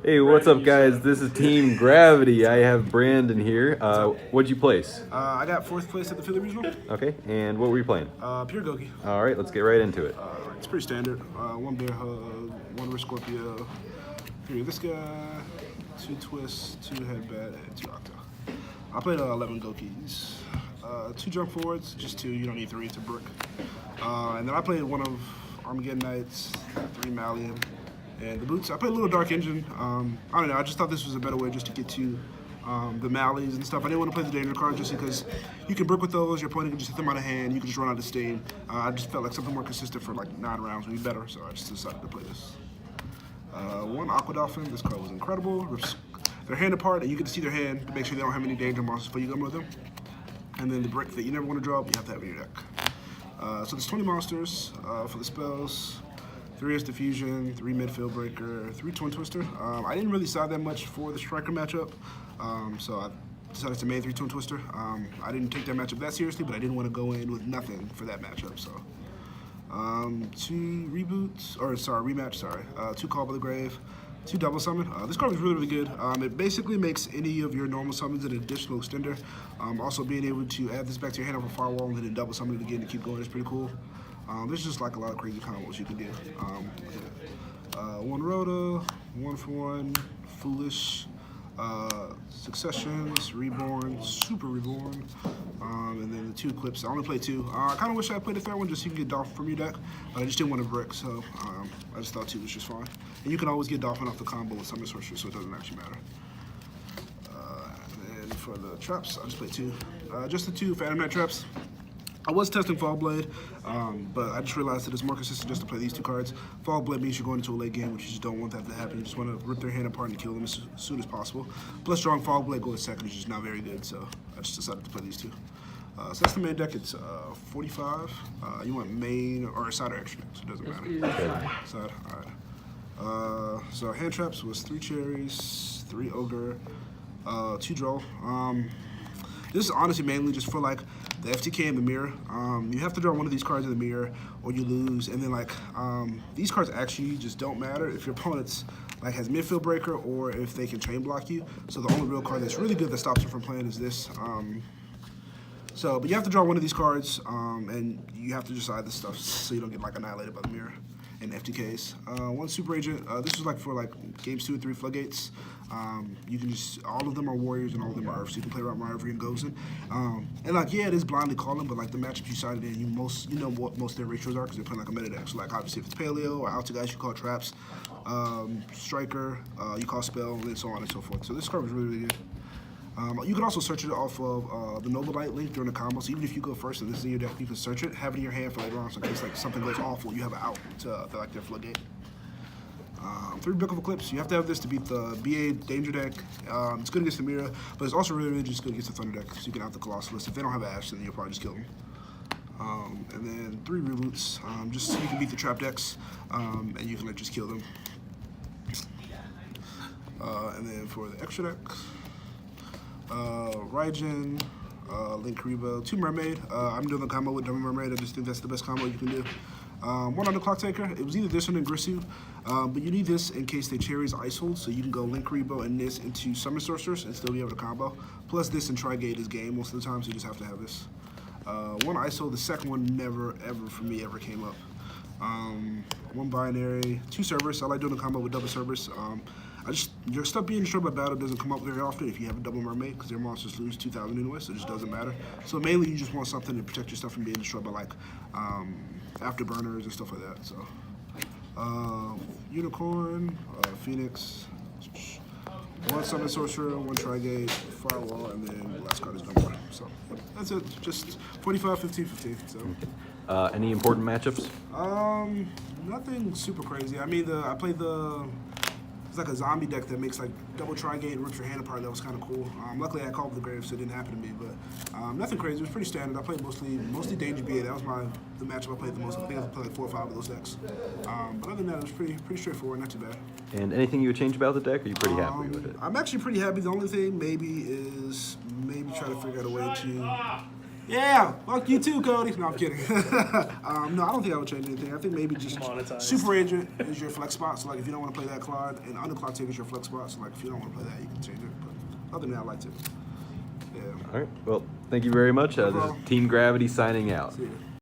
Hey, what's up, guys? This is Team Gravity. I have Brandon here. What'd you place? I got fourth place at the Philly Regional. Okay, and what were you playing? Pure Gouki. All right, let's get right into it. It's pretty standard. One bear hug, one wrist scorpio, three of this guy, two twists, two headbat, and two octa. I played 11 Goukis. Two jump forwards, just two. You don't need three. It's a brick. And then I played one of Armageddon Knights, three Malian, and the boots. I played a little Dark Engine. I don't know. I just thought this was a better way just to get to the Mallies and stuff. I didn't want to play the danger card just because you can brick with those. Your opponent can just hit them out of hand. You can just run out of steam. I just felt like something more consistent for like 9 rounds would be better, so I just decided to play this. One Aqua Dolphin. This card was incredible. Rips their hand apart, and you get to see their hand to make sure they don't have any danger monsters before you go with them. And then the brick that you never want to draw, but you have to have in your deck. So there's 20 monsters for the spells. 3 is Diffusion, 3 Midfield Breaker, 3 Twin Twister. I didn't really side that much for the Striker matchup, so I decided to main 3 Twin Twister. I didn't take that matchup that seriously, but I didn't want to go in with nothing for that matchup. So 2 reboots, or sorry, rematch, sorry. 2 Call by the Grave, 2 Double Summon. This card was really, really good. It basically makes any of your normal summons an additional extender. Also being able to add this back to your hand off a firewall and then double summon it again to keep going is pretty cool. There's just like a lot of crazy combos you can do. One Rhoda, 1 for 1, Foolish, Successions, Reborn, Super Reborn, and then the 2 Eclipse. I only played 2. I kind of wish I played a third one just so you can get Dolphin from your deck, but I just didn't want to brick, so I just thought 2 was just fine. And you can always get Dolphin off the combo with Summon Sorcerer, so it doesn't actually matter. And for the traps, I just played 2. Just the 2 Phantom Knight traps. I was testing Fall Blade, but I just realized that it's more consistent just to play these 2 cards. Fall Blade means you're going into a late game, which you just don't want that to happen. You just want to rip their hand apart and kill them as soon as possible. Plus, drawing Fall Blade going second is just not very good, so I just decided to play these 2. So that's the main deck. It's 45. You want main or side or extra deck, so it doesn't matter. Side, all right. So hand traps was 3 cherries, 3 ogre, 2 draw. This is honestly mainly just for like the FTK in the mirror. You have to draw one of these cards in the mirror or you lose. And then like these cards actually just don't matter if your opponent's like has midfield breaker or if they can chain block you. So the only real card that's really good that stops you from playing is this. But you have to draw one of these cards and you have to decide this stuff so you don't get like annihilated by the mirror and FTKs. One Super Agent. This is like for like games 2 and 3 floodgates. You can just, all of them are warriors and all of them are earth, so you can play around wherever and goes in. And like, yeah, it is blindly calling, but like the matchups you sided in, you know what most of their ratios are because they're playing like a meta deck. So like obviously if it's paleo or alto guys, you call traps, striker, you call spell, and then so on and so forth. So this card was really, really good. You can also search it off of the Noble Knight link during the combo. So even if you go first and this is in your deck, you can search it, have it in your hand for later on. So in case like something goes awful, you have it out to like their floodgate. 3 Book of Eclipse. You have to have this to beat the BA Danger deck. It's good against the Mirror, but it's also really, really just good against the Thunder deck. So you can out the Colossalist. If they don't have Ash, then you'll probably just kill them. And then 3 reboots, just so you can beat the trap decks, and you can like just kill them. And then for the extra deck, Raijin, Link Rebo, 2 Mermaid. I'm doing the combo with Dummy Mermaid. I just think that's the best combo you can do. 1 on the Clock Taker. It was either this one and Grissu, but you need this in case they cherries Ice Hold, so you can go Link Rebo and this into Summon Sorcerers and still be able to combo. Plus this and Trigate is game most of the time, so you just have to have this. 1 Ice Hold. The second one never, ever, for me, ever came up. 1 Binary, 2 Cerberus. I like doing the combo with double Cerberus. Your stuff being destroyed by battle doesn't come up very often if you have a double Mermaid, because their monsters lose 2,000 anyway, so it just doesn't matter. So mainly you just want something to protect your stuff from being destroyed by like afterburners and stuff like that. So Unicorn, Phoenix, 1 Summon Sorcerer, 1 Trigate, Firewall, and then the last card is no more. So that's it. Just 45, 15, 15. So. Any important matchups? Nothing super crazy. I mean, I played it's like a zombie deck that makes like double Trigate and rips your hand apart. That was kind of cool. Luckily, I called the grave, so it didn't happen to me. But nothing crazy. It was pretty standard. I played mostly Danger BA. That was the matchup I played the most. I think I played like 4 or 5 of those decks. But other than that, it was pretty straightforward. Not too bad. And anything you would change about the deck? Or are you pretty happy with it? I'm actually pretty happy. The only thing maybe is try to figure out a way to Yeah, fuck you too, Cody. No, I'm kidding. No, I don't think I would change anything. I think maybe just Monetized. Super Agent is your flex spot. So like if you don't want to play that card, and Underclock Tick is your flex spot. So like if you don't want to play that, you can change it. But other than that, I like it. Yeah. All right. Well, thank you very much. This is problem. Team Gravity signing out. See ya.